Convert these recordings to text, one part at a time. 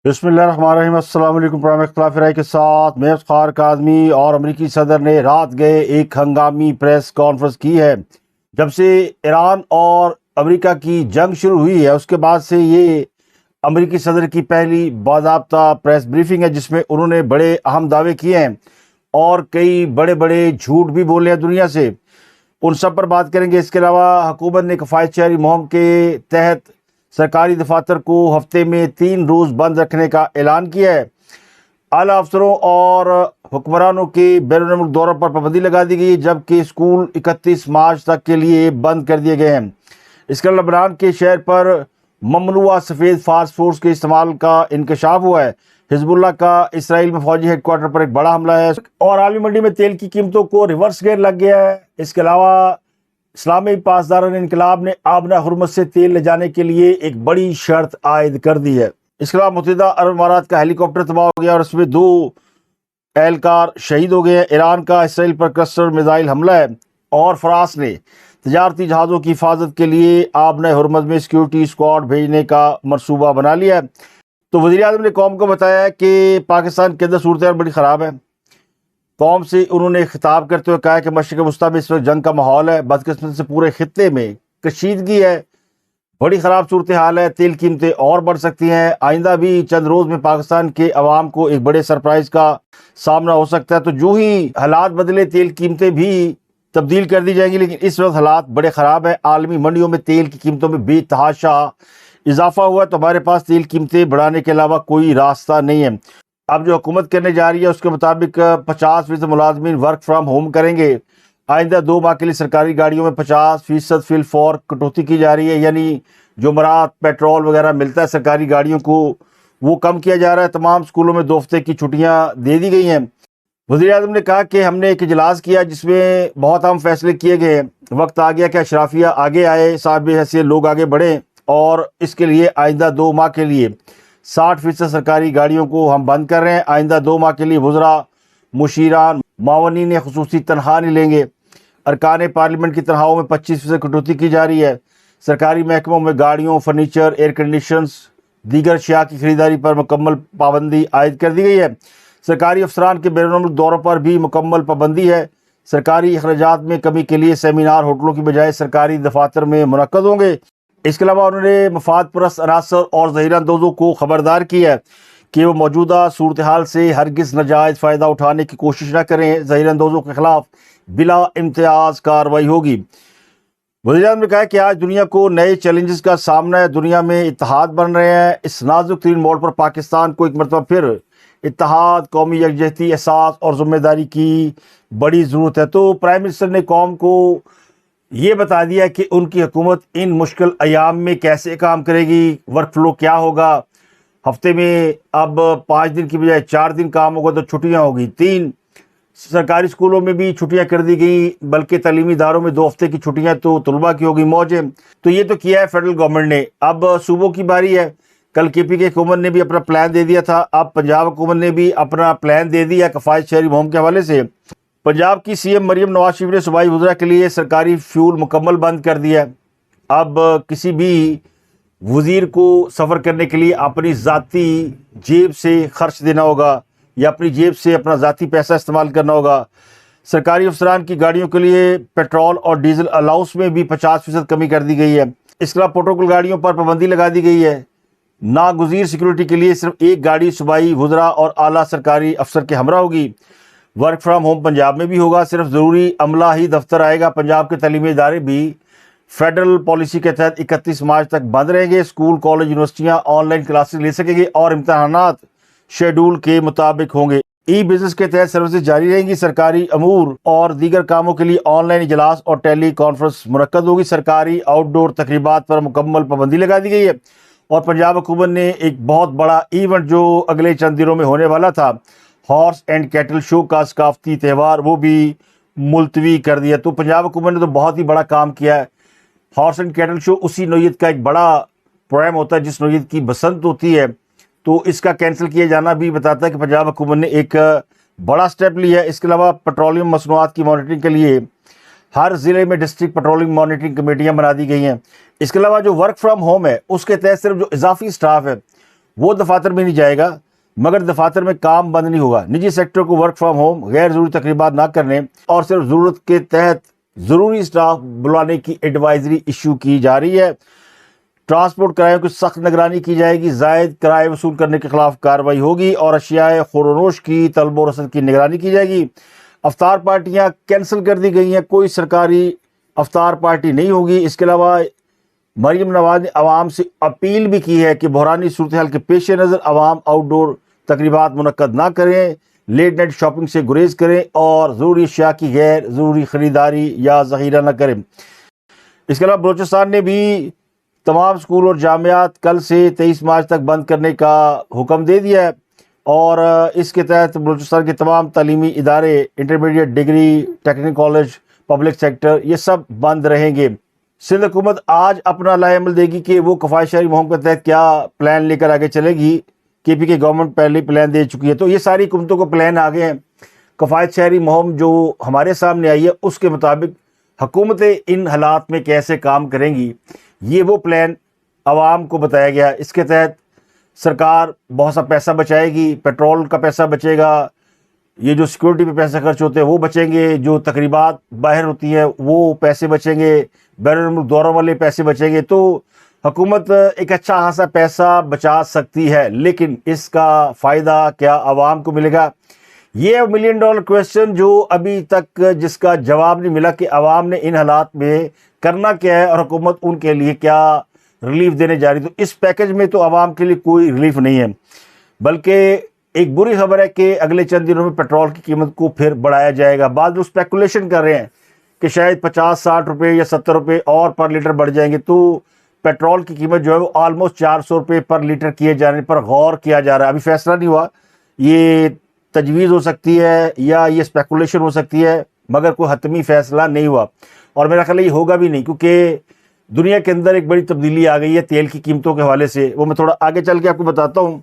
بسم اللہ الرحمن الرحیم۔ السلام علیکم۔ پروگرام اختلاف رائے کے ساتھ میں افتخار کاظمی اور امریکی صدر نے رات گئے ایک ہنگامی پریس کانفرنس کی ہے۔ جب سے ایران اور امریکہ کی جنگ شروع ہوئی ہے اس کے بعد سے یہ امریکی صدر کی پہلی باضابطہ پریس بریفنگ ہے جس میں انہوں نے بڑے اہم دعوے کیے ہیں اور کئی بڑے بڑے جھوٹ بھی بولے ہیں دنیا سے، ان سب پر بات کریں گے۔ اس کے علاوہ حکومت نے کفایت شہری مہم کے تحت سرکاری دفاتر کو ہفتے میں 3 روز بند رکھنے کا اعلان کیا ہے۔ اعلیٰ افسروں اور حکمرانوں کے بیرون ملک دوروں پر پابندی لگا دی گئی ہے، جبکہ اسکول 31 مارچ تک کے لیے بند کر دیے گئے ہیں۔ اس کے علاوہ لبنان کے شہر پر ممنوعہ سفید فاسٹ فوڈز کے استعمال کا انکشاف ہوا ہے۔ حزب اللہ کا اسرائیل میں فوجی ہیڈ کوارٹر پر ایک بڑا حملہ ہے اور عالمی منڈی میں تیل کی قیمتوں کو ریورس گیئر لگ گیا ہے۔ اس کے علاوہ اسلامی پاسداران انقلاب نے آبنہ ہرمز سے تیل لے جانے کے لیے ایک بڑی شرط عائد کر دی ہے۔ اس کے علاوہ متحدہ عرب امارات کا ہیلی کاپٹر تباہ ہو گیا اور اس میں 2 اہلکار شہید ہو گئے ہیں۔ ایران کا اسرائیل پر کلسٹر میزائل حملہ ہے اور فرانس نے تجارتی جہازوں کی حفاظت کے لیے آبنہ ہرمز میں سیکیورٹی اسکواڈ بھیجنے کا منصوبہ بنا لیا ہے۔ تو وزیر اعظم نے قوم کو بتایا ہے کہ پاکستان کے اندر صورتحال بڑی خراب ہے۔ قوم سے انہوں نے خطاب کرتے ہوئے کہا کہ مشرق وسطیٰ میں اس وقت جنگ کا ماحول ہے، بدقسمتی سے پورے خطے میں کشیدگی ہے، بڑی خراب صورتحال ہے، تیل قیمتیں اور بڑھ سکتی ہیں، آئندہ بھی چند روز میں پاکستان کے عوام کو ایک بڑے سرپرائز کا سامنا ہو سکتا ہے۔ تو جو ہی حالات بدلے تیل قیمتیں بھی تبدیل کر دی جائیں گی، لیکن اس وقت حالات بڑے خراب ہیں۔ عالمی منڈیوں میں تیل کی قیمتوں میں بے تحاشا اضافہ ہوا ہے، تو ہمارے پاس تیل قیمتیں بڑھانے کے علاوہ کوئی راستہ نہیں ہے۔ اب جو حکومت کرنے جا رہی ہے اس کے مطابق 50% ملازمین ورک فرام ہوم کریں گے۔ آئندہ 2 ماہ کے لیے سرکاری گاڑیوں میں 50% فی الفور کٹوتی کی جا رہی ہے، یعنی جو مراد پیٹرول وغیرہ ملتا ہے سرکاری گاڑیوں کو وہ کم کیا جا رہا ہے۔ تمام اسکولوں میں 2 ہفتے کی چھٹیاں دے دی گئی ہیں۔ وزیر اعظم نے کہا کہ ہم نے ایک اجلاس کیا جس میں بہت اہم فیصلے کیے گئے ہیں۔ وقت آ گیا کہ اشرافیہ آگے آئے، صاحب حیثیت لوگ آگے بڑھیں اور اس کے لیے آئندہ 2 ماہ کے لیے 60% سرکاری گاڑیوں کو ہم بند کر رہے ہیں۔ آئندہ 2 ماہ کے لیے وزراء، مشیران، معاونین خصوصی تنخواہ نہیں لیں گے۔ ارکان پارلیمنٹ کی تنخواہوں میں 25% کٹوتی کی جا رہی ہے۔ سرکاری محکموں میں گاڑیوں، فرنیچر، ایئر کنڈیشنز، دیگر اشیاء کی خریداری پر مکمل پابندی عائد کر دی گئی ہے۔ سرکاری افسران کے بیرون ملک دوروں پر بھی مکمل پابندی ہے۔ سرکاری اخراجات میں کمی کے لیے سیمینار ہوٹلوں کی بجائے سرکاری دفاتر میں منعقد ہوں گے۔ اس کے علاوہ انہوں نے مفاد پرست عناصر اور ظہیر اندوزوں کو خبردار کیا ہے کہ وہ موجودہ صورتحال سے ہرگز ناجائز فائدہ اٹھانے کی کوشش نہ کریں۔ ظہیر اندوزوں کے خلاف بلا امتیاز کارروائی ہوگی۔ وزیر اعظم نے کہا کہ آج دنیا کو نئے چیلنجز کا سامنا ہے، دنیا میں اتحاد بن رہے ہیں۔ اس نازک ترین موڑ پر پاکستان کو ایک مرتبہ پھر اتحاد، قومی یکجہتی، احساس اور ذمہ داری کی بڑی ضرورت ہے۔ تو پرائم منسٹر نے قوم کو یہ بتا دیا کہ ان کی حکومت ان مشکل ایام میں کیسے کام کرے گی، ورک فلو کیا ہوگا۔ ہفتے میں اب 5 دن کی بجائے 4 دن کام ہوگا تو چھٹیاں ہوگی 3۔ سرکاری اسکولوں میں بھی چھٹیاں کر دی گئی، بلکہ تعلیمی اداروں میں 2 ہفتے کی چھٹیاں تو طلباء کی ہوگی موجیں۔ تو یہ تو کیا ہے فیڈرل گورنمنٹ نے۔ اب صوبوں کی باری ہے۔ کل کے پی کے حکومت نے بھی اپنا پلان دے دیا تھا، اب پنجاب حکومت نے بھی اپنا پلان دے دیا کفایت شہری مہم کے حوالے سے۔ پنجاب کی سی ایم مریم نواز شریف نے صوبائی وزراء کے لیے سرکاری فیول مکمل بند کر دیا ہے۔ اب کسی بھی وزیر کو سفر کرنے کے لیے اپنی ذاتی جیب سے خرچ دینا ہوگا یا اپنی جیب سے اپنا ذاتی پیسہ استعمال کرنا ہوگا۔ سرکاری افسران کی گاڑیوں کے لیے پیٹرول اور ڈیزل الاؤنس میں بھی 50% کمی کر دی گئی ہے۔ اس کے علاوہ پروٹوکول گاڑیوں پر پابندی لگا دی گئی ہے۔ ناگزیر سیکورٹی کے لیے صرف 1 گاڑی صوبائی وزراء اور اعلیٰ سرکاری افسر کے ہمراہ ہوگی۔ ورک فرام ہوم پنجاب میں بھی ہوگا، صرف ضروری عملہ ہی دفتر آئے گا۔ پنجاب کے تعلیمی ادارے بھی فیڈرل پالیسی کے تحت 31 مارچ تک بند رہیں گے۔ اسکول، کالج، یونیورسٹیاں آن لائن کلاسز لے سکیں گے اور امتحانات شیڈول کے مطابق ہوں گے۔ ای بزنس کے تحت سروسز جاری رہیں گی۔ سرکاری امور اور دیگر کاموں کے لیے آن لائن اجلاس اور ٹیلی کانفرنس منعقد ہوگی۔ سرکاری آؤٹ ڈور تقریبات پر مکمل پابندی لگا دی گئی ہے۔ اور پنجاب حکومت نے ایک بہت بڑا ایونٹ جو اگلے چند دنوں میں ہونے والا تھا، ہارس اینڈ کیٹل شو کا ثقافتی تہوار، وہ بھی ملتوی کر دیا۔ تو پنجاب حکومت نے تو بہت ہی بڑا کام کیا ہے۔ ہارس اینڈ کیٹل شو اسی نوعیت کا ایک بڑا پروگرام ہوتا ہے جس نوعیت کی بسنت ہوتی ہے، تو اس کا کینسل کیے جانا بھی بتاتا ہے کہ پنجاب حکومت نے ایک بڑا سٹیپ لیا ہے۔ اس کے علاوہ پیٹرولیم مصنوعات کی مانیٹرنگ کے لیے ہر ضلع میں ڈسٹرکٹ پیٹرولنگ مانیٹرنگ کمیٹیاں بنا دی گئی ہیں۔ اس کے علاوہ جو ورک فرام ہوم ہے اس کے تحت صرف جو اضافی سٹاف ہے وہ دفاتر میں نہیں جائے گا مگر دفاتر میں کام بند نہیں ہوگا۔ نجی سیکٹر کو ورک فرام ہوم، غیر ضروری تقریبات نہ کرنے اور صرف ضرورت کے تحت ضروری اسٹاف بلانے کی ایڈوائزری ایشو کی جا رہی ہے۔ ٹرانسپورٹ کرایوں کی سخت نگرانی کی جائے گی، زائد کرائے وصول کرنے کے خلاف کارروائی ہوگی اور اشیاء خور و نوش کی طلب و رسد کی نگرانی کی جائے گی۔ افطار پارٹیاں کینسل کر دی گئی ہیں، کوئی سرکاری افطار پارٹی نہیں ہوگی۔ اس کے علاوہ مریم نواز نے عوام سے اپیل بھی کی ہے کہ بحرانی صورتحال کے پیش نظر عوام آؤٹ ڈور تقریبات منعقد نہ کریں، لیٹ نائٹ شاپنگ سے گریز کریں اور ضروری اشیاء کی غیر ضروری خریداری یا ذخیرہ نہ کریں۔ اس کے علاوہ بلوچستان نے بھی تمام اسکول اور جامعات کل سے 23 مارچ تک بند کرنے کا حکم دے دیا ہے اور اس کے تحت بلوچستان کے تمام تعلیمی ادارے، intermediate, degree, technical college, public sector, یہ سب بند رہیں گے۔ سندھ حکومت آج اپنا لائحہ عمل دے گی کہ وہ کفایت شہری مہم کے تحت کیا پلان لے کر آگے چلے گی۔ کے پی کے گورنمنٹ پہلے پلان دے چکی ہے، تو یہ ساری حکومتوں کو پلان آگے ہیں۔ کفایت شہری مہم جو ہمارے سامنے آئی ہے اس کے مطابق حکومتیں ان حالات میں کیسے کام کریں گی، یہ وہ پلان عوام کو بتایا گیا۔ اس کے تحت سرکار بہت سا پیسہ بچائے گی، پیٹرول کا پیسہ بچے گا، یہ جو سیکورٹی پہ پیسے خرچ ہوتے ہیں وہ بچیں گے، جو تقریبات باہر ہوتی ہیں وہ پیسے بچیں گے، بین الملک دوروں والے پیسے بچیں گے۔ تو حکومت ایک اچھا خاصا پیسہ بچا سکتی ہے، لیکن اس کا فائدہ کیا عوام کو ملے گا؟ یہ $1 ملین کویسچن جو ابھی تک جس کا جواب نہیں ملا کہ عوام نے ان حالات میں کرنا کیا ہے اور حکومت ان کے لیے کیا ریلیف دینے جا رہی۔ تو اس پیکج میں تو عوام کے لیے کوئی ریلیف نہیں ہے، بلکہ ایک بری خبر ہے کہ اگلے چند دنوں میں پیٹرول کی قیمت کو پھر بڑھایا جائے گا۔ بعض لوگ اسپیکولیشن کر رہے ہیں کہ شاید 50-60 روپے یا 70 روپے اور پر لیٹر بڑھ جائیں گے، تو پیٹرول کی قیمت جو ہے وہ آلموسٹ 400 روپے پر لیٹر کیے جانے پر غور کیا جا رہا ہے۔ ابھی فیصلہ نہیں ہوا، یہ تجویز ہو سکتی ہے یا یہ اسپیکولیشن ہو سکتی ہے، مگر کوئی حتمی فیصلہ نہیں ہوا اور میرا خیال ہے یہ ہوگا بھی نہیں، کیونکہ دنیا کے اندر ایک بڑی تبدیلی آ گئی ہے تیل کی قیمتوں کے حوالے سے، وہ میں تھوڑا آگے چل کے آپ کو بتاتا ہوں۔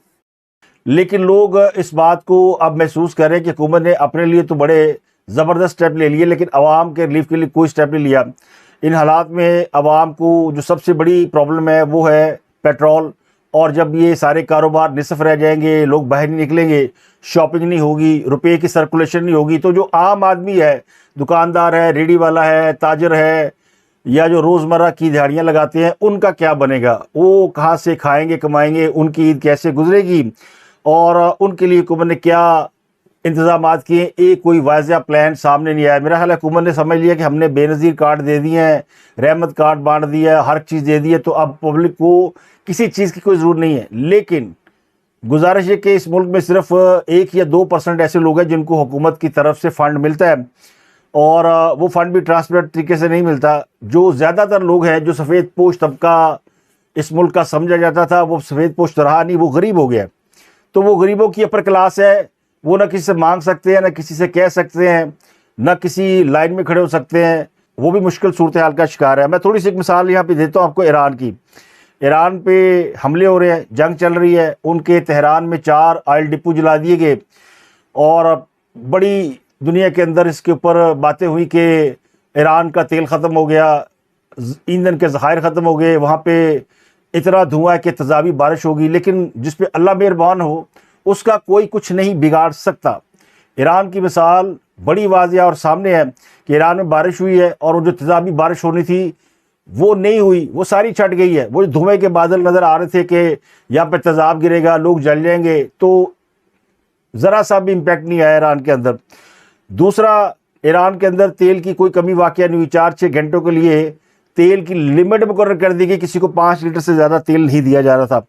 لیکن لوگ اس بات کو اب محسوس کر رہے ہیں کہ حکومت نے اپنے لیے تو بڑے زبردست سٹیپ لے لیے لیکن عوام کے ریلیف کے لیے کوئی سٹیپ نہیں لیا۔ ان حالات میں عوام کو جو سب سے بڑی پرابلم ہے وہ ہے پیٹرول، اور جب یہ سارے کاروبار نصف رہ جائیں گے، لوگ باہر نہیں نکلیں گے، شاپنگ نہیں ہوگی، روپے کی سرکولیشن نہیں ہوگی، تو جو عام آدمی ہے، دکاندار ہے، ریڑھی والا ہے، تاجر ہے، یا جو روزمرہ کی دہاڑیاں لگاتے ہیں، ان کا کیا بنے گا؟ وہ کہاں سے کھائیں گے، کمائیں گے؟ ان کی عید کیسے گزرے گی؟ اور ان کے لیے حکومت نے کیا انتظامات کیے؟ ایک کوئی واضح پلان سامنے نہیں آیا۔ میرا خیال ہے حکومت نے سمجھ لیا کہ ہم نے بے نظیر کارڈ دے دیے ہیں، رحمت کارڈ بانٹ دیا ہے، ہر چیز دے دی ہے، تو اب پبلک کو کسی چیز کی کوئی ضرورت نہیں ہے۔ لیکن گزارش ہے کہ اس ملک میں صرف 1 یا 2% ایسے لوگ ہیں جن کو حکومت کی طرف سے فنڈ ملتا ہے، اور وہ فنڈ بھی ٹرانسپیرنٹ طریقے سے نہیں ملتا۔ جو زیادہ تر لوگ ہیں، جو سفید پوش طبقہ اس ملک کا سمجھا جاتا تھا، وہ سفید پوش رہا نہیں، وہ غریب ہو گیا۔ تو وہ غریبوں کی اپر کلاس ہے، وہ نہ کسی سے مانگ سکتے ہیں، نہ کسی سے کہہ سکتے ہیں، نہ کسی لائن میں کھڑے ہو سکتے ہیں، وہ بھی مشکل صورتحال کا شکار ہے۔ میں تھوڑی سی ایک مثال یہاں پہ دیتا ہوں آپ کو ایران کی۔ ایران پہ حملے ہو رہے ہیں، جنگ چل رہی ہے، ان کے تہران میں 4 آئل ڈپو جلا دیے گئے، اور بڑی دنیا کے اندر اس کے اوپر باتیں ہوئی کہ ایران کا تیل ختم ہو گیا، ایندھن کے ذخائر ختم ہو گئے، وہاں پہ اتنا دھواں ہے کہ تیزابی بارش ہوگی، لیکن جس پہ اللہ مہربان ہو اس کا کوئی کچھ نہیں بگاڑ سکتا۔ ایران کی مثال بڑی واضح اور سامنے ہے کہ ایران میں بارش ہوئی ہے اور وہ جو تیزابی بارش ہونی تھی وہ نہیں ہوئی، وہ ساری چھٹ گئی ہے۔ وہ دھوئیں کے بادل نظر آ رہے تھے کہ یہاں پہ تیزاب گرے گا، لوگ جل جائیں گے، تو ذرا سا بھی امپیکٹ نہیں آیا ایران کے اندر۔ دوسرا، ایران کے اندر تیل کی کوئی کمی واقع نہیں ہوئی، 4-6 گھنٹوں کے لیے تیل کی لمٹ مقرر کر دی گئی، کسی کو 5 لیٹر سے زیادہ تیل نہیں دیا جا رہا تھا۔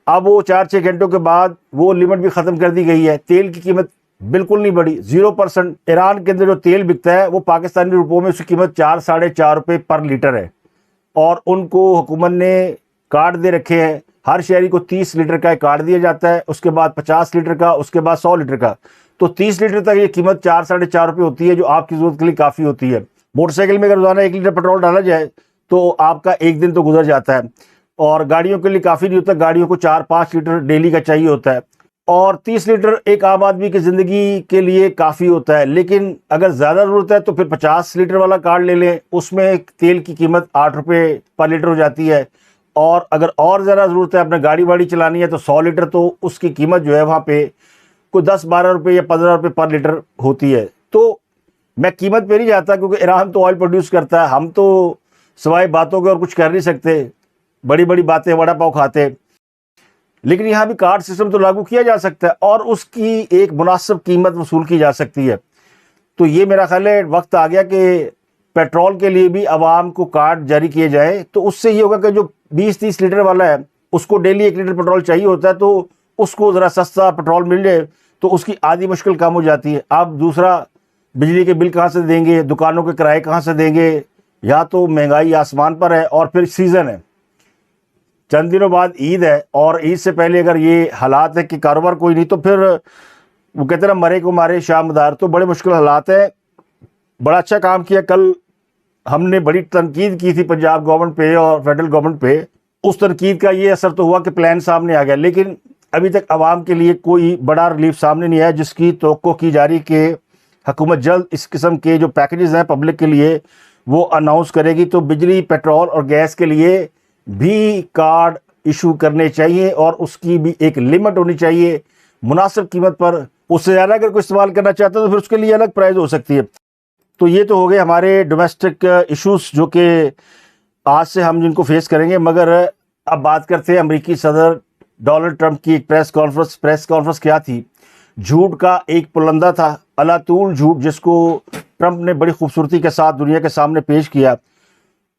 اب وہ 4-6 گھنٹوں کے بعد وہ لمٹ بھی ختم کر دی گئی ہے، تیل کی قیمت بالکل نہیں بڑھی، 0%۔ ایران کے اندر جو تیل بکتا ہے وہ پاکستانی روپوں میں اس کی قیمت 4-4.5 روپے پر لیٹر ہے، اور ان کو حکومت نے کارڈ دے رکھے ہیں، ہر شہری کو 30 لیٹر کا ایک کارڈ دیا جاتا ہے، اس کے بعد 50 لیٹر کا، اس کے بعد 100 لیٹر کا، تو 30 لیٹر تک یہ قیمت 4-4.5 روپے ہوتی ہے، جو آپ کی ضرورت کے لیے کافی ہوتی ہے۔ موٹر سائیکل میں اگر روزانہ 1 لیٹر پیٹرول ڈالا جائے تو آپ کا ایک دن تو گزر جاتا ہے، اور گاڑیوں کے لیے کافی نہیں ہوتا، گاڑیوں کو 4-5 لیٹر ڈیلی کا چاہیے ہوتا ہے، اور 30 لیٹر ایک عام آدمی کی زندگی کے لیے کافی ہوتا ہے۔ لیکن اگر زیادہ ضرورت ہے تو پھر 50 لیٹر والا کارڈ لے لیں، اس میں تیل کی قیمت 8 روپے پر لیٹر ہو جاتی ہے، اور اگر اور ذرا ضرورت ہے اپنے گاڑی واڑی چلانی ہے تو 100 لیٹر تو اس کی قیمت جو ہے وہاں پہ کوئی 10-12 روپے یا 15 روپے پر لیٹر ہوتی ہے. تو میں قیمت پہ نہیں جاتا کیونکہ ایران تو آئل پروڈیوس کرتا ہے, ہم تو سوائے باتوں کے اور کچھ کر نہیں سکتے, بڑی بڑی باتیں وڑا پاؤ کھاتے. لیکن یہاں بھی کارڈ سسٹم تو لاگو کیا جا سکتا ہے اور اس کی ایک مناسب قیمت وصول کی جا سکتی ہے. تو یہ میرا خیال ہے وقت آ گیا کہ پیٹرول کے لیے بھی عوام کو کارڈ جاری کیے جائیں. تو اس سے یہ ہوگا کہ جو 20-30 لیٹر والا ہے اس کو ڈیلی 1 لیٹر پیٹرول چاہیے ہوتا ہے, تو اس کو ذرا سستا پیٹرول مل جائے تو اس کی آدھی مشکل کم ہو جاتی ہے. آپ دوسرا بجلی کے بل کہاں سے دیں گے, دکانوں کے کرائے کہاں سے دیں گے, یا تو مہنگائی آسمان پر ہے اور پھر سیزن ہے, چند دنوں بعد عید ہے, اور عید سے پہلے اگر یہ حالات ہے کہ کاروبار کوئی نہیں تو پھر وہ کہتے ہیں نا مرے کو مارے شاہ مدار, تو بڑے مشکل حالات ہیں. بڑا اچھا کام کیا, کل ہم نے بڑی تنقید کی تھی پنجاب گورنمنٹ پہ اور فیڈرل گورنمنٹ پہ, اس تنقید کا یہ اثر تو ہوا کہ پلان سامنے آ گیا, لیکن ابھی تک عوام کے لیے کوئی بڑا ریلیف سامنے نہیں آیا, جس کی توقع کی جا رہی کہ حکومت جلد اس قسم کے جو پیکیجز ہیں پبلک کے لیے وہ اناؤنس کرے گی. تو بجلی, پیٹرول اور گیس کے لیے بھی کارڈ ایشو کرنے چاہیے اور اس کی بھی ایک لمٹ ہونی چاہیے مناسب قیمت پر. اس سے زیادہ اگر کوئی استعمال کرنا چاہتا ہے تو پھر اس کے لیے الگ پرائز ہو سکتی ہے. تو یہ تو ہو گئے ہمارے ڈومیسٹک ایشوز جو کہ آج سے ہم جن کو فیس کریں گے. مگر اب بات کرتے ہیں امریکی صدر ڈونلڈ ٹرمپ کی ایک پریس کانفرنس کیا تھی. جھوٹ کا ایک پلندہ تھا, الاطول جھوٹ, جس کو ٹرمپ نے بڑی خوبصورتی کے ساتھ دنیا کے سامنے پیش کیا.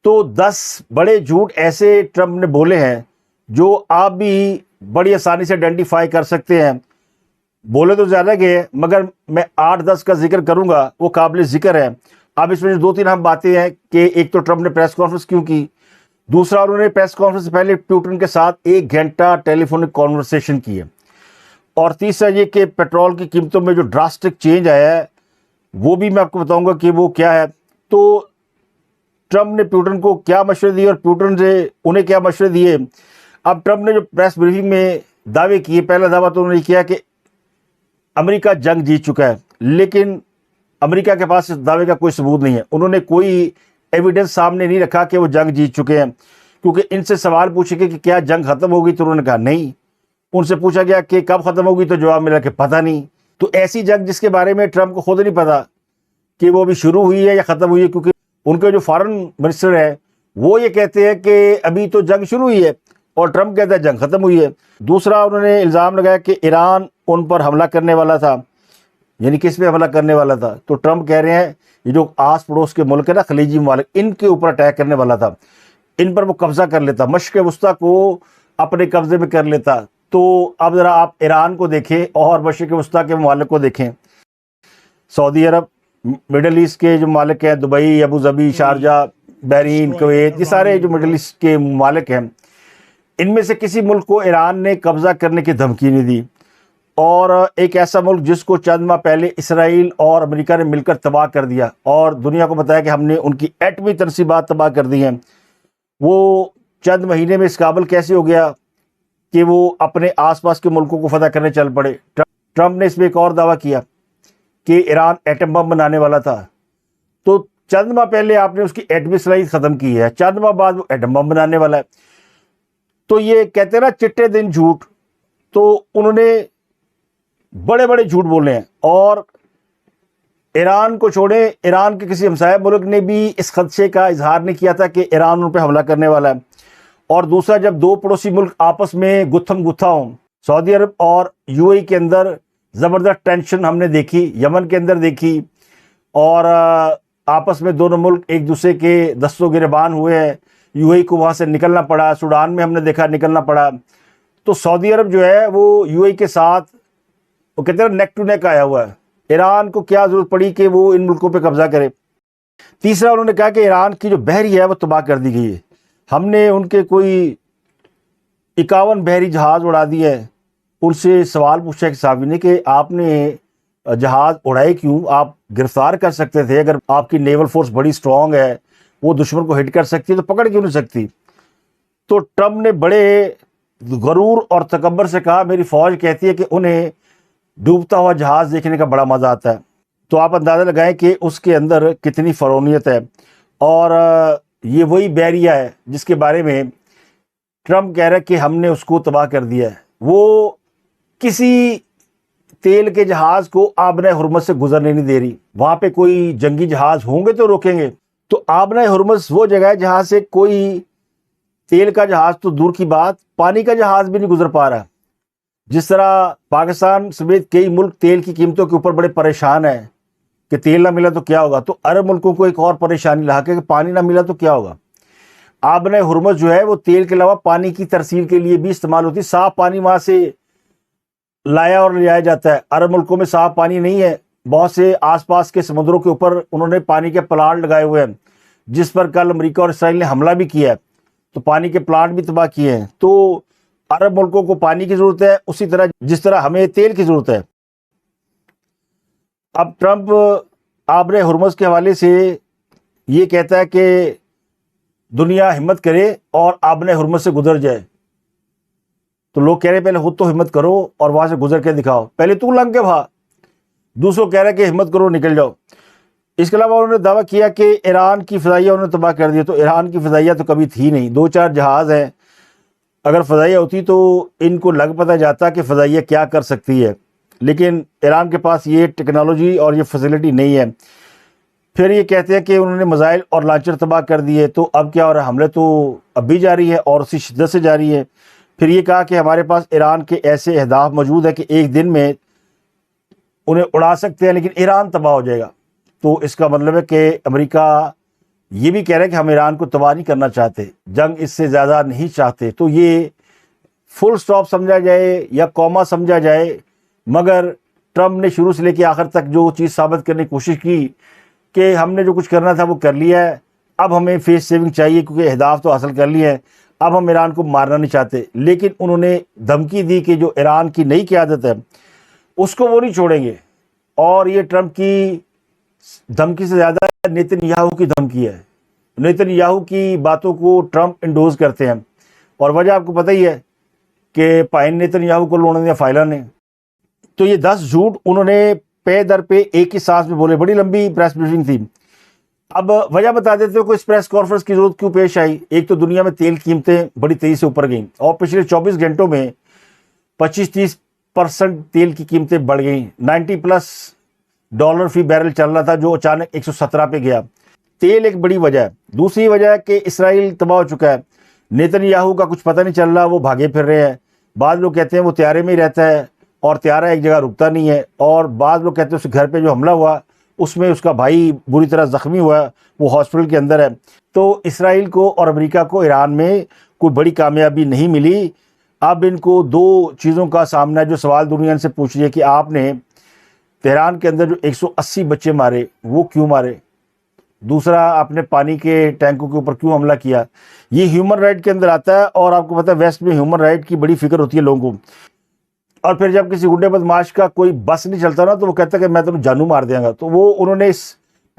تو 10 بڑے جھوٹ ایسے ٹرمپ نے بولے ہیں جو آپ بھی بڑی آسانی سے آئیڈینٹیفائی کر سکتے ہیں. بولے تو زیادہ گئے مگر میں 8-10 کا ذکر کروں گا, وہ قابل ذکر ہے. اب اس میں 2-3 ہم باتیں ہیں کہ ایک تو ٹرمپ نے پریس کانفرنس کیوں کی, دوسرا انہوں نے پریس کانفرنس سے پہلے پیوٹن کے ساتھ 1 گھنٹہ ٹیلی فونک کانورسیشن کی ہے, اور تیسرا یہ کہ پیٹرول کی قیمتوں میں جو ڈراسٹک چینج آیا ہے وہ بھی میں آپ کو بتاؤں گا کہ وہ کیا ہے. تو ٹرمپ نے پیوٹن کو کیا مشورے دیے اور پیوٹن سے انہیں کیا مشورے دیے. اب ٹرمپ نے جو پریس بریفنگ میں دعوے کیے, پہلا دعویٰ تو انہوں نے کیا کہ امریکہ جنگ جیت چکا ہے, لیکن امریکہ کے پاس اس دعوے کا کوئی ثبوت نہیں ہے. انہوں نے کوئی ایویڈنس سامنے نہیں رکھا کہ وہ جنگ جیت چکے ہیں, کیونکہ ان سے سوال پوچھے گئے کہ کیا جنگ ختم ہوگی تو انہوں نے کہا نہیں. ان سے پوچھا گیا کہ کب ختم ہوگی تو جواب ملا کہ پتہ نہیں. تو ایسی جنگ جس کے بارے میں ٹرمپ کو خود نہیں پتا کہ وہ ابھی شروع ہوئی ہے یا ختم ہوئی ہے, کیونکہ ان کے جو فارن منسٹر ہے وہ یہ کہتے ہیں کہ ابھی تو جنگ شروع ہوئی ہے اور ٹرمپ کہتا ہے جنگ ختم ہوئی ہے. دوسرا انہوں نے الزام لگایا کہ ایران ان پر حملہ کرنے والا تھا, یعنی کس پہ حملہ کرنے والا تھا. تو ٹرمپ کہہ رہے ہیں یہ جو آس پڑوس کے ملک ہے نا, خلیجی ممالک, ان کے اوپر اٹیک کرنے والا تھا, ان پر وہ قبضہ کر لیتا, مشرق وسطیٰ کو اپنے قبضے میں کر لیتا. تو اب ذرا آپ ایران کو دیکھیں اور مشرق وسطیٰ کے ممالک کو دیکھیں, سعودی عرب, مڈل ایسٹ کے جو ممالک ہیں, دبئی, ابو ظبی, شارجہ, بحرین, کویت, یہ سارے جو مڈل ایسٹ کے ممالک ہیں, ان میں سے کسی ملک کو ایران نے قبضہ کرنے کی دھمکی نہیں دی. اور ایک ایسا ملک جس کو چند ماہ پہلے اسرائیل اور امریکہ نے مل کر تباہ کر دیا اور دنیا کو بتایا کہ ہم نے ان کی ایٹمی تنصیبات تباہ کر دی ہیں, وہ چند مہینے میں اس قابل کیسے ہو گیا کہ وہ اپنے آس پاس کے ملکوں کو فتح کرنے چل پڑے. ٹرمپ نے اس میں ایک اور دعویٰ کیا کہ ایران ایٹم بم بنانے والا تھا. تو چند ماہ پہلے آپ نے اس کی ایٹمی صلاحیت ختم کی ہے, چند ماہ بعد وہ ایٹم بم بنانے والا ہے. تو یہ کہتے ہیں نا چٹے دن جھوٹ, تو انہوں نے بڑے بڑے جھوٹ بولے ہیں. اور ایران کو چھوڑیں, ایران کے کسی ہمسایہ ملک نے بھی اس خدشے کا اظہار نہیں کیا تھا کہ ایران ان پہ حملہ کرنے والا ہے. اور دوسرا, جب 2 پڑوسی ملک آپس میں گتھم گتھا ہوں, سعودی عرب اور یو اے ای کے اندر زبردست ٹینشن ہم نے دیکھی, یمن کے اندر دیکھی, اور آپس میں دونوں ملک ایک دوسرے کے دست و گریبان ہوئے ہیں, یو اے ای کو وہاں سے نکلنا پڑا, سوڈان میں ہم نے دیکھا نکلنا پڑا. تو سعودی عرب جو ہے وہ یو اے ای کے ساتھ وہ کہتے ہیں نیک ٹو نیک آیا ہوا ہے. ایران کو کیا ضرورت پڑی کہ وہ ان ملکوں پہ قبضہ کرے. تیسرا, انہوں نے کہا کہ ایران کی جو بحری ہے وہ تباہ کر دی گئی ہے, ہم نے ان کے کوئی 51 بحری جہاز اڑا دیے ہیں. ان سے سوال پوچھا کہ صحافی نے کہ آپ نے جہاز اڑائے کیوں, آپ گرفتار کر سکتے تھے, اگر آپ کی نیول فورس بڑی سٹرونگ ہے, وہ دشمن کو ہٹ کر سکتی ہے تو پکڑ کیوں نہیں سکتی. تو ٹرمپ نے بڑے غرور اور تکبر سے کہا میری فوج کہتی ہے کہ انہیں ڈوبتا ہوا جہاز دیکھنے کا بڑا مزہ آتا ہے. تو آپ اندازہ لگائیں کہ اس کے اندر کتنی فرونیت ہے. اور یہ وہی بحریہ ہے جس کے بارے میں ٹرمپ کہہ رہا ہے کہ ہم نے اس کو تباہ کر دیا ہے. وہ کسی تیل کے جہاز کو آبنہ ہرمز سے گزرنے نہیں دے رہی. وہاں پہ کوئی جنگی جہاز ہوں گے تو روکیں گے. تو آبنہ ہرمز وہ جگہ ہے جہاں سے کوئی تیل کا جہاز تو دور کی بات, پانی کا جہاز بھی نہیں گزر پا رہا. جس طرح پاکستان سمیت کئی ملک تیل کی قیمتوں کے اوپر بڑے پریشان ہیں کہ تیل نہ ملا تو کیا ہوگا, تو عرب ملکوں کو ایک اور پریشانی لاحق ہے کہ پانی نہ ملا تو کیا ہوگا. آبنہ ہرمز جو ہے وہ تیل کے علاوہ پانی کی ترسیل کے لیے بھی استعمال ہوتی ہے. صاف پانی وہاں سے لایا اور لے جایا جاتا ہے. عرب ملکوں میں صاف پانی نہیں ہے. بہت سے آس پاس کے سمندروں کے اوپر انہوں نے پانی کے پلانٹ لگائے ہوئے ہیں, جس پر کل امریکہ اور اسرائیل نے حملہ بھی کیا ہے, تو پانی کے پلانٹ بھی تباہ کیے ہیں. تو عرب ملکوں کو پانی کی ضرورت ہے اسی طرح جس طرح ہمیں تیل کی ضرورت ہے. اب ٹرمپ آبنہ ہرمز کے حوالے سے یہ کہتا ہے کہ دنیا ہمت کرے اور آبنہ ہرمز سے گزر جائے. تو لوگ کہہ رہے پہلے خود تو ہمت کرو اور وہاں سے گزر کے دکھاؤ, پہلے تو لنگ کے بھا. دوسروں کہہ رہے کہ ہمت کرو نکل جاؤ. اس کے علاوہ انہوں نے دعویٰ کیا کہ ایران کی فضائیہ انہوں نے تباہ کر دیا. تو ایران کی فضائیہ تو کبھی تھی نہیں, 2-4 جہاز ہیں. اگر فضائیہ ہوتی تو ان کو لگ پتہ جاتا کہ فضائیہ کیا کر سکتی ہے, لیکن ایران کے پاس یہ ٹیکنالوجی اور یہ فیسلٹی نہیں ہے. پھر یہ کہتے ہیں کہ انہوں نے میزائل اور لانچر تباہ کر دیے. تو اب کیا ہو رہا ہے, حملے تو اب بھی جاری ہے اور اسی شدت سے جاری ہے. پھر یہ کہا کہ ہمارے پاس ایران کے ایسے اہداف موجود ہیں کہ ایک دن میں انہیں اڑا سکتے ہیں لیکن ایران تباہ ہو جائے گا. تو اس کا مطلب ہے کہ امریکہ یہ بھی کہہ رہا ہے کہ ہم ایران کو تباہ نہیں کرنا چاہتے, جنگ اس سے زیادہ نہیں چاہتے. تو یہ فل سٹاپ سمجھا جائے یا کوما سمجھا جائے, مگر ٹرمپ نے شروع سے لے کے آخر تک جو چیز ثابت کرنے کی کوشش کی کہ ہم نے جو کچھ کرنا تھا وہ کر لیا ہے, اب ہمیں فیس سیونگ چاہیے کیونکہ اہداف تو حاصل کر لیے ہیں, اب ہم ایران کو مارنا نہیں چاہتے. لیکن انہوں نے دھمکی دی کہ جو ایران کی نئی قیادت ہے اس کو وہ نہیں چھوڑیں گے. اور یہ ٹرمپ کی دھمکی سے زیادہ نیتن یاہو کی دھمکی ہے. نیتن یاہو کی باتوں کو ٹرمپ انڈوز کرتے ہیں, اور وجہ آپ کو پتہ ہی ہے کہ پائن نیتن یاہو کو لوڑنے دیا فائلہ نے. تو یہ 10 جھوٹ انہوں نے پے در پہ ایک ہی سانس میں بولے. بڑی لمبی پریس بریفنگ تھی. اب وجہ بتا دیتے ہو کہ اس پریس کانفرنس کی ضرورت کیوں پیش آئی. ایک تو دنیا میں تیل قیمتیں بڑی تیزی سے اوپر گئیں, اور پچھلے 24 گھنٹوں میں 25-30% تیل کی قیمتیں بڑھ گئیں. $90+ فی بیرل چل رہا تھا جو اچانک 117 پہ گیا. تیل ایک بڑی وجہ ہے. دوسری وجہ ہے کہ اسرائیل تباہ ہو چکا ہے. نیتن یاہو کا کچھ پتہ نہیں چل رہا, وہ بھاگے پھر رہے ہیں. بعض لوگ کہتے ہیں وہ طیارے میں ہی رہتا ہے اور طیارہ ایک جگہ رکتا نہیں ہے, اور بعض لوگ کہتے ہیں اس گھر پہ جو حملہ ہوا اس میں اس کا بھائی بری طرح زخمی ہوا, وہ ہاسپٹل کے اندر ہے. تو اسرائیل کو اور امریکہ کو ایران میں کوئی بڑی کامیابی نہیں ملی. اب ان کو 2 چیزوں کا سامنا ہے جو سوال دنیا سے پوچھ رہی ہے کہ آپ نے تہران کے اندر جو 180 بچے مارے وہ کیوں مارے. دوسرا, آپ نے پانی کے ٹینکوں کے اوپر کیوں حملہ کیا. یہ ہیومن رائٹ کے اندر آتا ہے, اور آپ کو پتہ ہے ویسٹ میں ہیومن رائٹ کی بڑی فکر ہوتی ہے لوگوں کو. اور پھر جب کسی گنڈے بدماش کا کوئی بس نہیں چلتا نا تو وہ کہتا ہے کہ میں تمہیں جانوں مار دیا گا. تو وہ انہوں نے اس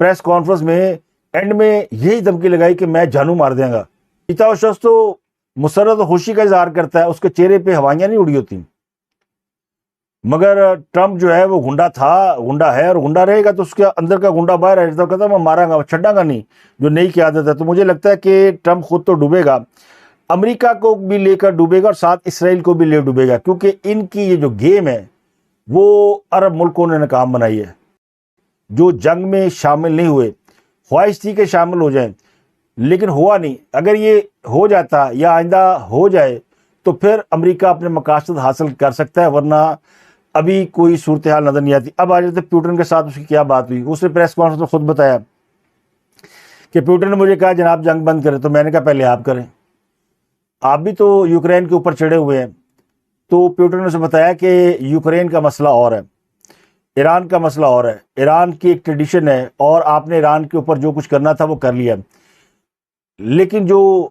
پریس کانفرنس میں اینڈ میں یہی دھمکی لگائی کہ میں جانوں مار دیا گا. پیتا ہوا شخص تو مسرت و خوشی کا اظہار کرتا ہے, اس کے چہرے پہ ہوائیاں نہیں اڑی ہوتی. مگر ٹرمپ جو ہے وہ گنڈا تھا, گنڈا ہے اور گنڈا رہے گا. تو اس کے اندر کا گنڈا باہر آ جاتا ہے, کہتا ہے میں مارا گا, چھڈا گا نہیں جو نئی قیادت ہے. تو مجھے لگتا ہے کہ ٹرمپ خود تو ڈوبے گا, امریکہ کو بھی لے کر ڈوبے گا, اور ساتھ اسرائیل کو بھی لے ڈوبے گا, کیونکہ ان کی یہ جو گیم ہے وہ عرب ملکوں نے ناکام بنائی ہے. جو جنگ میں شامل نہیں ہوئے, خواہش تھی کہ شامل ہو جائیں لیکن ہوا نہیں. اگر یہ ہو جاتا یا آئندہ ہو جائے تو پھر امریکہ اپنے مقاصد حاصل کر سکتا ہے, ورنہ ابھی کوئی صورتحال نظر نہیں آتی. اب آ جاتے پیوٹن کے ساتھ اس کی کیا بات ہوئی. اس نے پریس کانفرنس میں خود بتایا کہ پیوٹن نے مجھے کہا جناب جنگ بند کریں, تو میں نے کہا پہلے آپ کریں, آپ بھی تو یوکرین کے اوپر چڑھے ہوئے ہیں. تو پیوٹن نے اسے بتایا کہ یوکرین کا مسئلہ اور ہے, ایران کا مسئلہ اور ہے. ایران کی ایک ٹریڈیشن ہے اور آپ نے ایران کے اوپر جو کچھ کرنا تھا وہ کر لیا, لیکن جو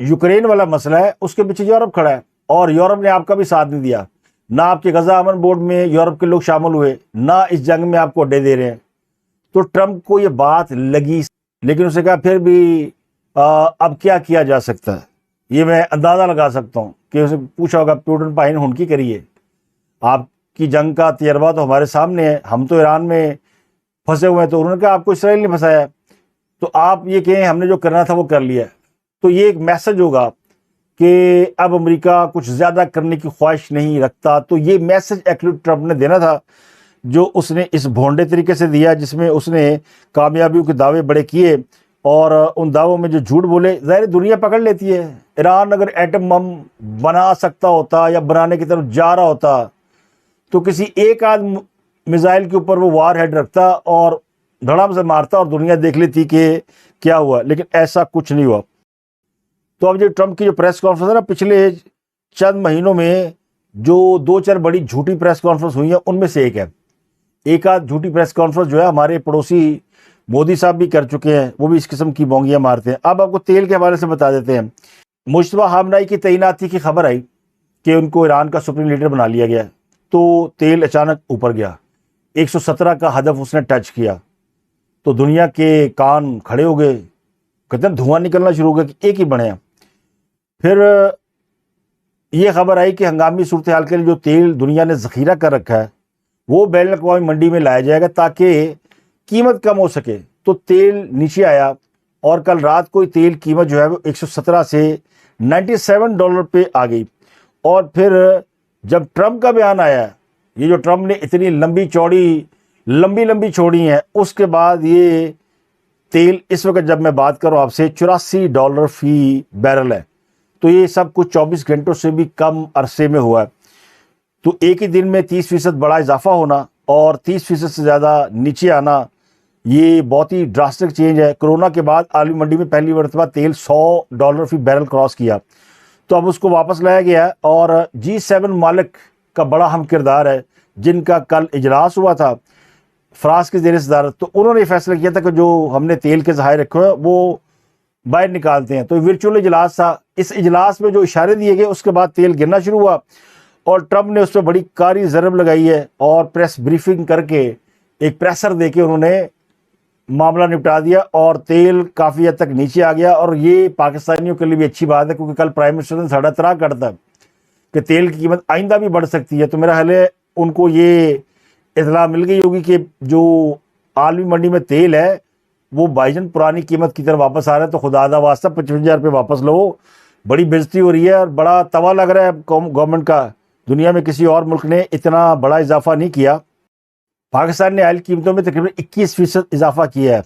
یوکرین والا مسئلہ ہے اس کے پیچھے یورپ کھڑا ہے, اور یورپ نے آپ کا بھی ساتھ نہیں دیا. نہ آپ کے غزہ امن بورڈ میں یورپ کے لوگ شامل ہوئے, نہ اس جنگ میں آپ کو اڈے دے رہے ہیں. تو ٹرمپ کو یہ بات لگی, لیکن اسے کہا پھر بھی اب کیا کیا جا سکتا ہے. یہ میں اندازہ لگا سکتا ہوں کہ اسے پوچھا ہوگا پیوٹن پائن ہنکی کریے, آپ کی جنگ کا تجربہ تو ہمارے سامنے ہے, ہم تو ایران میں پھنسے ہوئے ہیں. تو انہوں نے کہا آپ کو اسرائیل نے پھنسایا, تو آپ یہ کہیں ہم نے جو کرنا تھا وہ کر لیا. تو یہ ایک میسج ہوگا کہ اب امریکہ کچھ زیادہ کرنے کی خواہش نہیں رکھتا. تو یہ میسج ایکچولی ٹرمپ نے دینا تھا جو اس نے اس بھونڈے طریقے سے دیا جس میں اس نے کامیابیوں کے دعوے بڑے کیے اور ان دعووں میں جو جھوٹ بولے. ظاہر دنیا پکڑ لیتی ہے. ایران اگر ایٹم بم بنا سکتا ہوتا یا بنانے کی طرف جا رہا ہوتا تو کسی ایک آدھ میزائل کے اوپر وہ وار ہیڈ رکھتا اور دھڑام سے مارتا اور دنیا دیکھ لیتی کہ کیا ہوا, لیکن ایسا کچھ نہیں ہوا. تو اب جو ٹرمپ کی جو پریس کانفرنس ہے نا, پچھلے چند مہینوں میں جو 2-4 بڑی جھوٹی پریس کانفرنس ہوئی ہیں ان میں سے ایک ہے. ایک آدھ جھوٹی پریس کانفرنس جو ہے ہمارے پڑوسی مودی صاحب بھی کر چکے ہیں, وہ بھی اس قسم کی بونگیاں مارتے ہیں. اب آپ کو تیل کے حوالے سے بتا دیتے ہیں. مشتبہ خامنہئی کی تعیناتی کی خبر آئی کہ ان کو ایران کا سپریم لیڈر بنا لیا گیا, تو تیل اچانک اوپر گیا. 117 کا ہدف اس نے ٹچ کیا تو دنیا کے کان کھڑے ہو گئے, کہتے ہیں دھواں نکلنا شروع ہو گیا کہ ایک ہی بنے ہیں. پھر یہ خبر آئی کہ ہنگامی صورتحال کے لیے جو تیل دنیا نے ذخیرہ کر رکھا ہے وہ بین الاقوامی منڈی میں لایا جائے گا تاکہ قیمت کم ہو سکے. تو تیل نیچے آیا اور کل رات کو تیل قیمت جو ہے وہ 117 سے $97 پہ آ گئی. اور پھر جب ٹرمپ کا بیان آیا, یہ جو ٹرمپ نے اتنی لمبی چھوڑی ہیں, اس کے بعد یہ تیل اس وقت جب میں بات کروں آپ سے $84 فی بیرل ہے. تو یہ سب کچھ 24 گھنٹوں سے بھی کم عرصے میں ہوا ہے. تو ایک ہی دن میں 30% بڑا اضافہ ہونا اور 30% سے زیادہ نیچے آنا, یہ بہت ہی ڈراسٹک چینج ہے. کرونا کے بعد عالمی منڈی میں پہلی مرتبہ تیل $100 فی بیرل کراس کیا, تو اب اس کو واپس لایا گیا ہے. اور G7 ممالک کا بڑا اہم کردار ہے جن کا کل اجلاس ہوا تھا فرانس کے زیر صدارت. تو انہوں نے فیصلہ کیا تھا کہ جو ہم نے تیل کے ذخائر رکھے ہیں وہ باہر نکالتے ہیں. تو ورچوئل اجلاس تھا. اس اجلاس میں جو اشارے دیے گئے اس کے بعد تیل گرنا شروع ہوا اور ٹرمپ نے اس پہ بڑی کاری ضرب لگائی ہے اور پریس بریفنگ کر کے ایک پریسر دے کے انہوں نے معاملہ نپٹا دیا اور تیل کافی حد تک نیچے آ گیا. اور یہ پاکستانیوں کے لیے بھی اچھی بات ہے کیونکہ کل پرائم منسٹر نے ساڑھا تراغ کرتا کہ تیل کی قیمت آئندہ بھی بڑھ سکتی ہے. تو میرا خیال ہے ان کو یہ اطلاع مل گئی ہوگی کہ جو عالمی منڈی میں تیل ہے وہ بھائی جان پرانی قیمت کی طرف واپس آ رہا ہے. تو خدا دا واسطہ 55,000 روپے واپس لو. بڑی بےزتی ہو رہی ہے اور بڑا توا لگ رہا ہے گورنمنٹ کا. دنیا میں کسی اور ملک نے اتنا بڑا اضافہ نہیں کیا. پاکستان نے آئل قیمتوں میں تقریباً 21% اضافہ کیا ہے.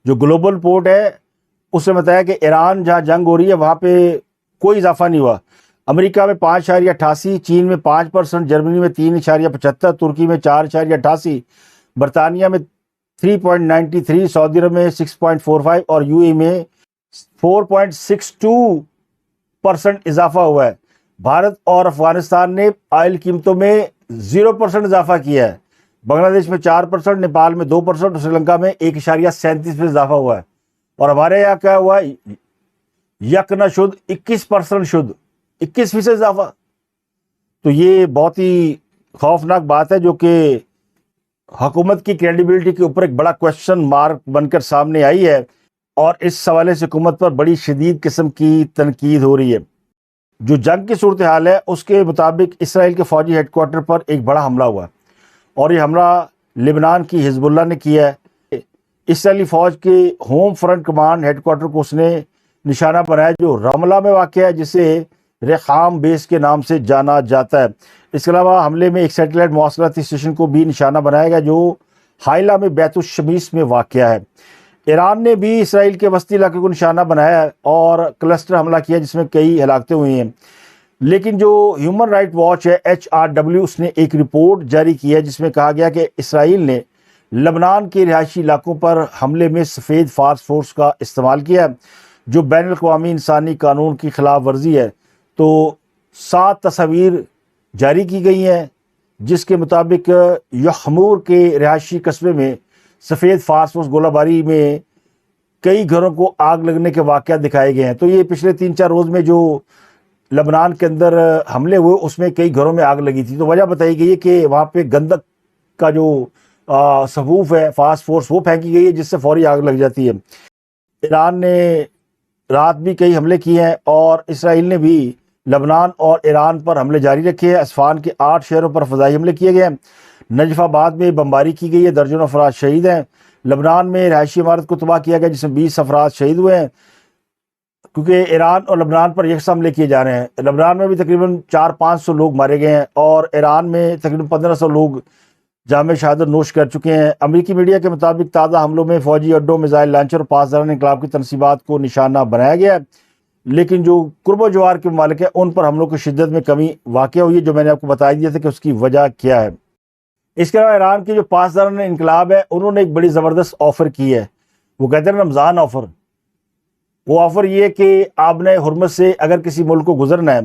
جو گلوبل پورٹ ہے اس نے بتایا کہ ایران جہاں جنگ ہو رہی ہے وہاں پہ کوئی اضافہ نہیں ہوا. امریکہ میں 5.88, چین میں 5%, جرمنی میں 3.75, ترکی میں 4.88, برطانیہ میں 3.93, سعودی عرب میں 6.45 اور UAE میں 4.62% اضافہ ہوا ہے. بھارت اور افغانستان نے آئل قیمتوں میں 0% اضافہ کیا ہے. بنگلہ دیش میں 4%, نیپال میں 2% اور سری لنکا میں 1.37% اضافہ ہوا ہے. اور ہمارے یہاں کیا ہوا ہے, یکنا شد 21% شد 21% اضافہ. تو یہ بہت ہی خوفناک بات ہے جو کہ حکومت کی کریڈیبلٹی کے اوپر ایک بڑا کوشچن مارک بن کر سامنے آئی ہے اور اس حوالے سے حکومت پر بڑی شدید قسم کی تنقید ہو رہی ہے. جو جنگ کی صورتحال ہے اس کے مطابق اسرائیل کے فوجی ہیڈ کوارٹر پر ایک بڑا حملہ ہوا اور یہ حملہ لبنان کی حزب اللہ نے کیا ہے. اسرائیلی فوج کے home front command headquarters کو اس نے نشانہ بنایا جو رملہ میں واقع ہے, جسے ریخام بیس کے نام سے جانا جاتا ہے. اس کے علاوہ حملے میں ایک سیٹلائٹ مواصلاتی اسٹیشن کو بھی نشانہ بنایا گیا جو حائلہ میں بیت الشمیس میں واقع ہے. ایران نے بھی اسرائیل کے وسطی علاقے کو نشانہ بنایا ہے اور کلسٹر حملہ کیا جس میں کئی ہلاکتیں ہوئی ہیں. لیکن جو ہیومن رائٹ واچ ہے HRW, اس نے ایک رپورٹ جاری کی ہے جس میں کہا گیا کہ اسرائیل نے لبنان کے رہائشی علاقوں پر حملے میں سفید فورس کا استعمال کیا جو بین الاقوامی انسانی قانون کی خلاف ورزی ہے. تو 7 تصاویر جاری کی گئی ہیں جس کے مطابق یخمور کے رہائشی قصبے میں سفید فورس گولہ باری میں کئی گھروں کو آگ لگنے کے واقعات دکھائے گئے ہیں. تو یہ پچھلے 3-4 روز میں جو لبنان کے اندر حملے ہوئے اس میں کئی گھروں میں آگ لگی تھی. تو وجہ بتائی گئی ہے کہ وہاں پہ گندک کا جو صفوف ہے فاسٹ فورس وہ پھینکی گئی ہے جس سے فوری آگ لگ جاتی ہے. ایران نے رات بھی کئی حملے کیے ہیں اور اسرائیل نے بھی لبنان اور ایران پر حملے جاری رکھے ہیں. اصفہان کے 8 شہروں پر فضائی حملے کیے گئے ہیں. نجف آباد میں بمباری کی گئی ہے, درجنوں افراد شہید ہیں. لبنان میں رہائشی عمارت کو تباہ کیا گیا جس میں 20 افراد شہید ہوئے ہیں. کیونکہ ایران اور لبنان پر یکساں حملے کیے جا رہے ہیں۔ لبنان میں بھی تقریباً 400-500 لوگ مارے گئے ہیں اور ایران میں تقریباً 1500 لوگ جامع شہادت نوش کر چکے ہیں۔ امریکی میڈیا کے مطابق تازہ حملوں میں فوجی اڈوں، میزائل لانچر اور پاسداران انقلاب کی تنصیبات کو نشانہ بنایا گیا ہے، لیکن جو قرب و جوار کے ممالک ہیں ان پر حملوں کی شدت میں کمی واقع ہوئی ہے، جو میں نے آپ کو بتا دیا تھا کہ اس کی وجہ کیا ہے۔ اس کے علاوہ ایران کے جو پاسداران انقلاب ہے انہوں نے ایک بڑی زبردست آفر کی ہے، وہ کہتے ہیں رمضان آفر۔ وہ آفر یہ کہ آبنہ حرمت سے اگر کسی ملک کو گزرنا ہے،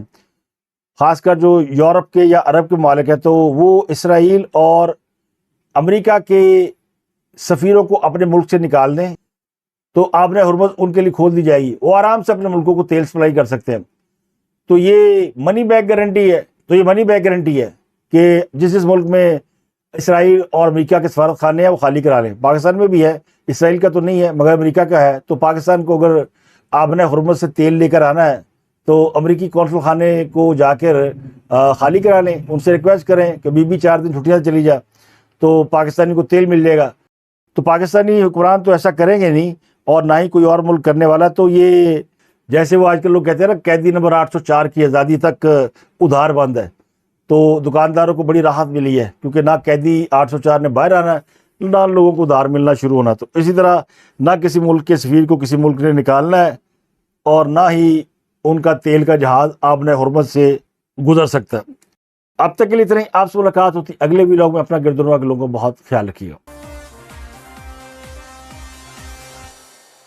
خاص کر جو یورپ کے یا عرب کے ممالک ہیں، تو وہ اسرائیل اور امریکہ کے سفیروں کو اپنے ملک سے نکال دیں تو آبنہ حرمت ان کے لیے کھول دی جائے گی، وہ آرام سے اپنے ملکوں کو تیل سپلائی کر سکتے ہیں۔ تو یہ منی بیک گارنٹی ہے کہ جس ملک میں اسرائیل اور امریکہ کے سفارت خانے ہیں وہ خالی کرا لیں۔ پاکستان میں بھی ہے، اسرائیل کا تو نہیں ہے مگر امریکہ کا ہے، تو پاکستان کو اگر آبنہ حرمت سے تیل لے کر آنا ہے تو امریکی قونصل خانے کو جا کر خالی کرا لیں، ان سے ریکویسٹ کریں کہ بی 4 دن چھٹیاں چلی جا تو پاکستانی کو تیل مل جائے گا۔ تو پاکستانی حکمران تو ایسا کریں گے نہیں اور نہ ہی کوئی اور ملک کرنے والا۔ تو یہ جیسے وہ آج کل لوگ کہتے ہیں نا قیدی نمبر 804 کی آزادی تک ادھار بند ہے، تو دکانداروں کو بڑی راحت ملی ہے کیونکہ نہ قیدی 804 نے باہر آنا ہے نہ لوگوں کو ادھار ملنا شروع ہونا۔ تو اسی طرح نہ کسی ملک کے سفیر کو کسی ملک نے نکالنا ہے اور نہ ہی ان کا تیل کا جہاز آبنہ حرمت سے گزر سکتا ہے۔ اب تک کے لیے اتنا ہی، آپ سے ملاقات ہوتی اگلے ویلاگ میں۔ اپنا گردنواں کے لوگوں کو بہت خیال رکھیے گا۔